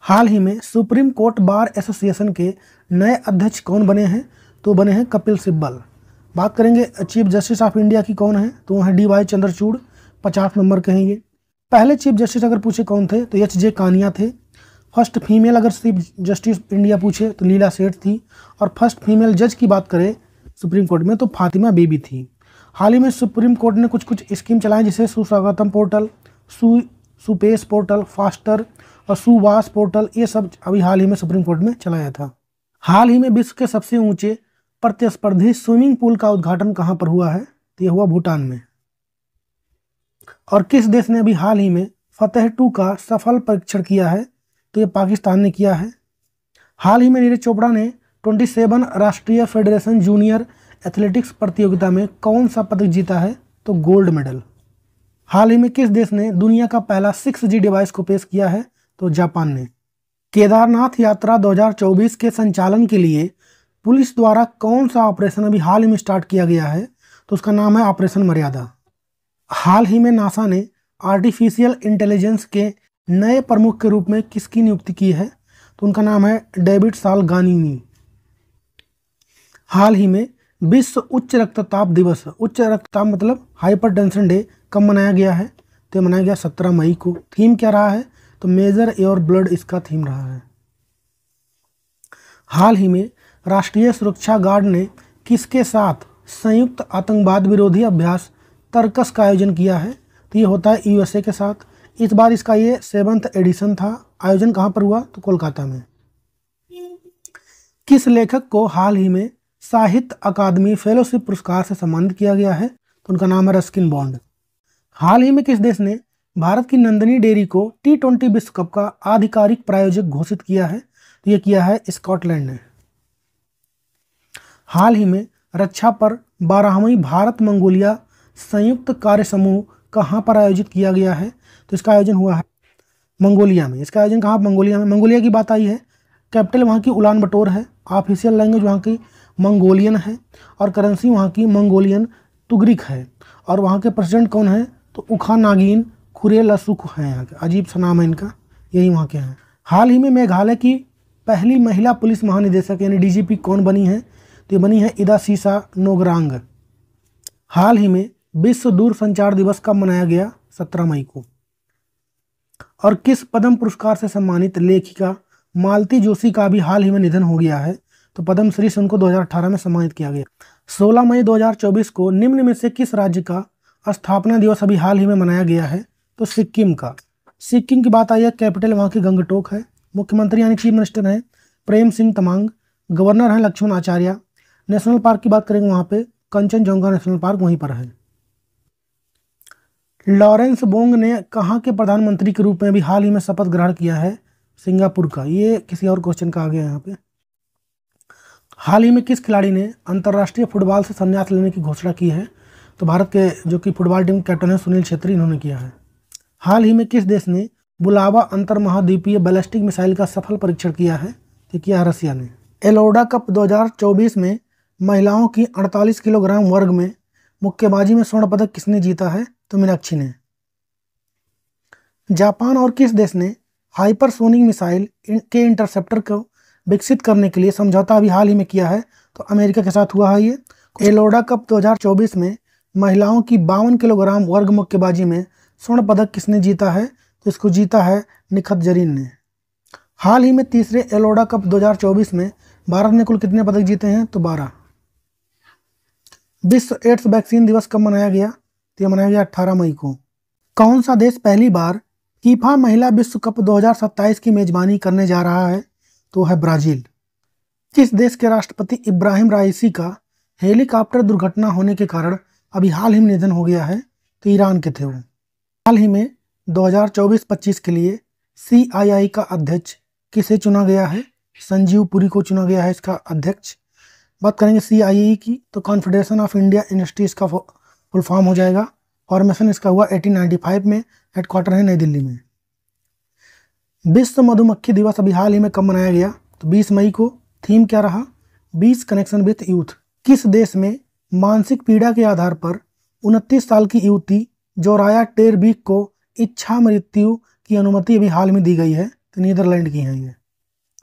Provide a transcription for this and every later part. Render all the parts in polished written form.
हाल ही में supreme court bar association के नए अध्यक्ष कौन बने हैं? तो बने हैं कपिल सिब्बल। बात करेंगे चीफ जस्टिस ऑफ इंडिया की कौन है? तो वो हैं डी वाई चंद्रचूड़, 50 नंबर के हैं ये। पहले चीफ जस्टिस अगर पूछे कौन थे तो एच जे कानिया थे। फर्स्ट फीमेल अगर चीफ जस्टिस इंडिया पूछे तो लीला सेठ थी। और फर्स्ट फीमेल जज की बात करें सुप्रीम कोर्ट में तो फातिमा बीबी थी। हाल ही में सुप्रीम कोर्ट ने कुछ स्कीम चलाई जैसे सुस्वागतम पोर्टल, सुपेश पोर्टल, फास्टर और सुवास पोर्टल, ये सब अभी हाल ही में सुप्रीम कोर्ट में चलाया था। हाल ही में विश्व के सबसे ऊंचे प्रतिस्पर्धी स्विमिंग पूल का उद्घाटन कहां पर हुआ है? तो यह हुआ भूटान में। और किस देश ने अभी हाल ही में फतेह 2 का सफल परीक्षण किया है? तो ये पाकिस्तान ने किया है। हाल ही में नीरज चोपड़ा ने 27 राष्ट्रीय फेडरेशन जूनियर एथलेटिक्स प्रतियोगिता में कौन सा पदक जीता है? तो गोल्ड मेडल। हाल ही में किस देश ने दुनिया का पहला 6G डिवाइस को पेश किया है? तो जापान ने। केदारनाथ यात्रा 2024 के संचालन के लिए पुलिस द्वारा कौन सा ऑपरेशन अभी हाल ही में स्टार्ट किया गया है? तो उसका नाम है ऑपरेशन मर्यादा। हाल ही में नासा ने आर्टिफिशियल इंटेलिजेंस के नए प्रमुख के रूप में किसकी नियुक्ति की है? तो उनका नाम है डेविड सालगानिनी। हाल ही में विश्व उच्च रक्तचाप दिवस, उच्च रक्तचाप मतलब हाइपरटेंशन डे, कब मनाया गया है? तो मनाया गया 17 मई को। थीम क्या रहा है? तो मेजर योर ब्लड इसका थीम रहा है। हाल ही में राष्ट्रीय सुरक्षा गार्ड ने किसके साथ संयुक्त आतंकवाद विरोधी अभ्यास तर्कस का आयोजन किया है? तो ये होता है यूएसए के साथ। इस बार इसका ये 7th एडिशन था। आयोजन कहाँ पर हुआ? तो कोलकाता में। किस लेखक को हाल ही में साहित्य अकादमी फेलोशिप पुरस्कार से सम्मानित किया गया है? तो उनका नाम है रस्किन बॉन्ड। हाल ही में किस देश ने भारत की नंदिनी डेयरी को T20 विश्व कप का आधिकारिक प्रायोजक घोषित किया है? तो ये किया है स्कॉटलैंड ने। हाल ही में रक्षा पर 12वीं भारत मंगोलिया संयुक्त कार्य समूह कहाँ पर आयोजित किया गया है? तो इसका आयोजन हुआ है मंगोलिया में। इसका आयोजन कहाँ? मंगोलिया में। मंगोलिया की बात आई है। कैपिटल वहाँ की उलान बटोर है। ऑफिशियल लैंग्वेज वहाँ की मंगोलियन है और करेंसी वहाँ की मंगोलियन तुगरिक है। और वहाँ के प्रेसिडेंट कौन है? तो उखा नागिन खुरेलसुख हैं यहाँ के। अजीब सा नाम है इनका, यही वहाँ के हैं। हाल ही में मेघालय की पहली महिला पुलिस महानिदेशक यानी डीजीपी कौन बनी है? तो ये बनी है इदासीसा नोगरांग। हाल ही में विश्व दूरसंचार दिवस कब मनाया गया? 17 मई को। और किस पद्म पुरस्कार से सम्मानित लेखिका मालती जोशी का भी हाल ही में निधन हो गया है? तो पद्म श्री से उनको 2018 में सम्मानित किया गया। 16 मई 2024 को निम्न में से किस राज्य का स्थापना दिवस अभी हाल ही में मनाया गया है? तो सिक्किम का। सिक्किम की बात आई है। कैपिटल वहाँ की गंगटोक है। मुख्यमंत्री यानी चीफ मिनिस्टर हैं प्रेम सिंह तमांग। गवर्नर हैं लक्ष्मण आचार्य। नेशनल पार्क की बात करेंगे वहाँ पे कंचनजंगा नेशनल पार्क वहीं पर है। लॉरेंस बोंग ने कहाँ के प्रधानमंत्री के रूप में भी हाल ही में शपथ ग्रहण किया है? सिंगापुर का। ये किसी और क्वेश्चन का आ गया यहाँ पे। हाल ही में किस खिलाड़ी ने अंतर्राष्ट्रीय फुटबॉल से संन्यास लेने की घोषणा की है? तो भारत के जो कि फुटबॉल टीम कैप्टन है सुनील छेत्री, इन्होंने किया है। हाल ही में किस देश ने बुलावा अंतर महाद्वीपीय बैलिस्टिक मिसाइल का सफल परीक्षण किया है? तो किया है रसिया ने। एलोडा कप 2024 में महिलाओं की 48 किलोग्राम वर्ग में मुक्केबाजी में स्वर्ण पदक किसने जीता है? तो मीनाक्षी ने। जापान और किस देश ने हाइपरसोनिक मिसाइल के इंटरसेप्टर को विकसित करने के लिए समझौता अभी हाल ही में किया है? तो अमेरिका के साथ हुआ है ये। एलोडा कप 2024 में महिलाओं की 52 किलोग्राम वर्ग मुक्केबाजी में स्वर्ण पदक किसने जीता है? तो इसको जीता है निखत जरीन ने। हाल ही में तीसरे एलोडा कप 2024 में भारत ने कुल कितने पदक जीते हैं? तो 12। विश्व एड्स वैक्सीन दिवस कब मनाया गया? तो यह मनाया गया 18 मई को। कौन सा देश पहली बार फीफा महिला विश्व कप 2027 की मेजबानी करने जा रहा है? तो है ब्राजील। किस देश के राष्ट्रपति इब्राहिम राइसी का हेलीकॉप्टर दुर्घटना होने के कारण अभी हाल ही में निधन हो गया है? तो ईरान के थे वो। हाल ही में 2024-25 के लिए CII का अध्यक्ष किसे चुना गया है? संजीव पुरी को चुना गया है इसका अध्यक्ष। बात करेंगे CII की तो कॉन्फेडरेशन ऑफ इंडिया इंडस्ट्रीज का फुल फॉर्म हो जाएगा। फॉर्मेशन इसका हुआ 1895 में। हेडक्वार्टर है नई दिल्ली में। विश्व मधुमक्खी दिवस अभी हाल ही में कब मनाया गया? तो 20 मई को। थीम क्या रहा? बीच कनेक्शन विथ यूथ। किस देश में मानसिक पीड़ा के आधार पर 29 साल की युवती जोराया टेरबीक को इच्छा मृत्यु की अनुमति अभी हाल में दी गई है? तो नीदरलैंड की हैं ये।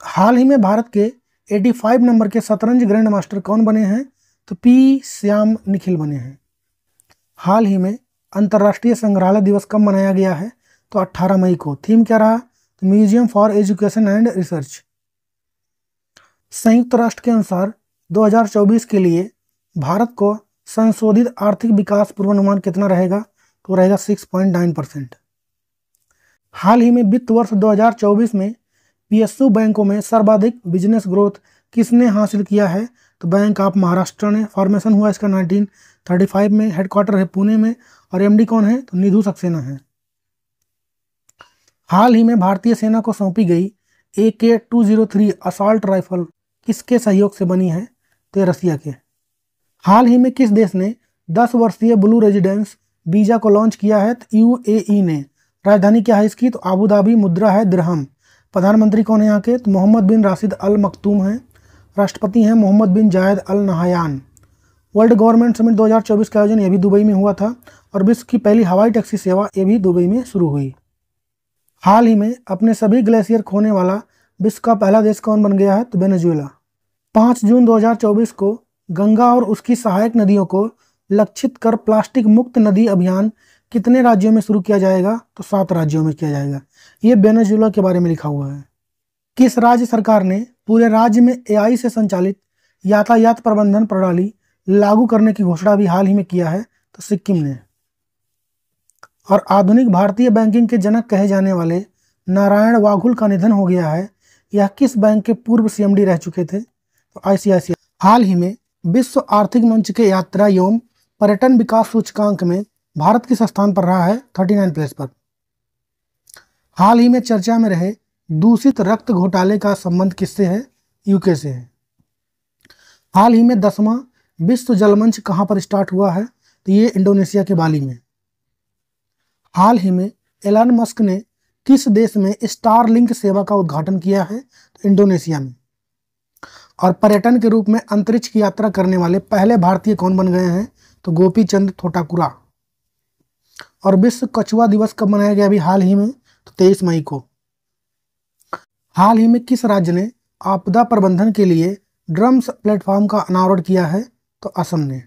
हाल ही में भारत के 85 नंबर के शतरंज ग्रैंड मास्टर कौन बने हैं? तो पी श्याम निखिल बने हैं। हाल ही में अंतर्राष्ट्रीय संग्रहालय दिवस कब मनाया गया है? तो 18 मई को। थीम क्या रहा? तो museum for education and research. संयुक्त राष्ट्र के अनुसार 2024 के लिए भारत को संशोधित आर्थिक विकास पूर्वानुमान कितना रहेगा? तो रहेगा 6.9%। हाल ही में वित्त वर्ष 2024 में पीएसयू बैंकों में सर्वाधिक बिजनेस ग्रोथ किसने हासिल किया है? तो बैंक ऑफ महाराष्ट्र ने। फॉर्मेशन हुआ इसका 1935 में, हेडक्वार्टर है पुणे में, और एमडी कौन है? तो निधु सक्सेना है। हाल ही में भारतीय सेना को सौंपी गई AK-203 असॉल्ट राइफल किसके सहयोग से बनी है? तो ये रसिया के। हाल ही में किस देश ने 10 वर्षीय ब्लू रेजिडेंस वीजा को लॉन्च किया है? तो यूएई ने। राजधानी क्या है इसकी? तो आबू धाबी। मुद्रा है दिरहम। प्रधानमंत्री कौन है यहाँ के? तो मोहम्मद बिन राशिद अल मखतूम हैं। राष्ट्रपति हैं मोहम्मद बिन जायद अल नहायान। वर्ल्ड गवर्नमेंट समिट 2024 का आयोजन ये भी दुबई में हुआ था, और विश्व की पहली हवाई टैक्सी सेवा ये भी दुबई में शुरू हुई। हाल ही में अपने सभी ग्लेशियर खोने वाला विश्व का पहला देश कौन बन गया है? तो वेनेजुएला। 5 जून 2024 को गंगा और उसकी सहायक नदियों को लक्षित कर प्लास्टिक मुक्त नदी अभियान कितने राज्यों में शुरू किया जाएगा? तो 7 राज्यों में किया जाएगा। ये वेनेजुएला के बारे में लिखा हुआ है। किस राज्य सरकार ने पूरे राज्य में AI से संचालित यातायात प्रबंधन प्रणाली लागू करने की घोषणा भी हाल ही में किया है? तो सिक्किम ने। और आधुनिक भारतीय बैंकिंग के जनक कहे जाने वाले नारायण वाघुल का निधन हो गया है। यह किस बैंक के पूर्व CMD रह चुके थे? तो ICICI। हाल ही में विश्व आर्थिक मंच के यात्रा एवं पर्यटन विकास सूचकांक में भारत किस स्थान पर रहा है? 39 प्लेस पर। हाल ही में चर्चा में रहे दूषित रक्त घोटाले का संबंध किससे है? यूके से है। हाल ही में 10वां विश्व जल मंच कहां पर स्टार्ट हुआ है? तो ये इंडोनेशिया के बाली में। हाल ही में एलन मस्क ने किस देश में स्टारलिंक सेवा का उद्घाटन किया है? तो इंडोनेशिया में। और पर्यटन के रूप में अंतरिक्ष की यात्रा करने वाले पहले भारतीय कौन बन गए हैं? तो गोपी चंद थोटाकुरा। और विश्व कछुआ दिवस कब मनाया गया? अभी हाल ही में, तो 23 मई को। हाल ही में किस राज्य ने आपदा प्रबंधन के लिए ड्रम्स प्लेटफॉर्म का अनावरण किया है? तो असम ने।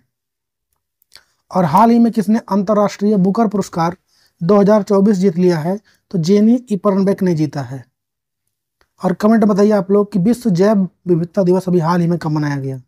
और हाल ही में किसने अंतर्राष्ट्रीय बुकर पुरस्कार 2024 जीत लिया है? तो जेनी इपरनबेक ने जीता है। और कमेंट बताइए आप लोग कि विश्व जैव विविधता दिवस अभी हाल ही में कब मनाया गया?